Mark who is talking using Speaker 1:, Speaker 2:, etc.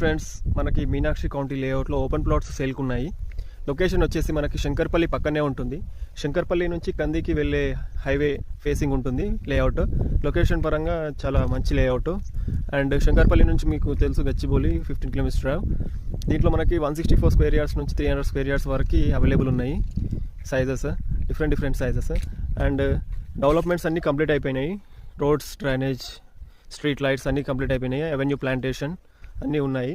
Speaker 1: Friends, మనకి Meenakshi county లేఅవుట్లో open plots సేల్కి ఉన్నాయి. లొకేషన్ వచ్చేసి మనకి శంకర్పల్లి పక్కనే ఉంటుంది. శంకర్పల్లి నుంచి కందికి వెళ్ళే హైవే ఫేసింగ్ ఉంటుంది లేఅవుట్. లొకేషన్ పరంగా చాలా మంచి లేఅవుట్. అండ్ శంకర్పల్లి నుంచి మీకు తెలుసు గచ్చిబౌలి 15 కిలోమీటర్స్ డ్రైవ్. దీంట్లో మనకి 164 స్క్వేర్ యార్డ్స్ నుంచి 300 స్క్వేర్ యార్డ్స్ వరకు అవైలబుల్ ఉన్నాయి. Sizes different sizes. And developments అన్నీ కంప్లీట్ అయిపోయినాయి. రోడ్స్, డ్రైనేజ్, స్ట్రీట్ లైట్స్ అన్నీ కంప్లీట్ అయిపోయినాయి. అవెన్యూ ప్లాంటేషన్ అన్నీ ఉన్నాయి.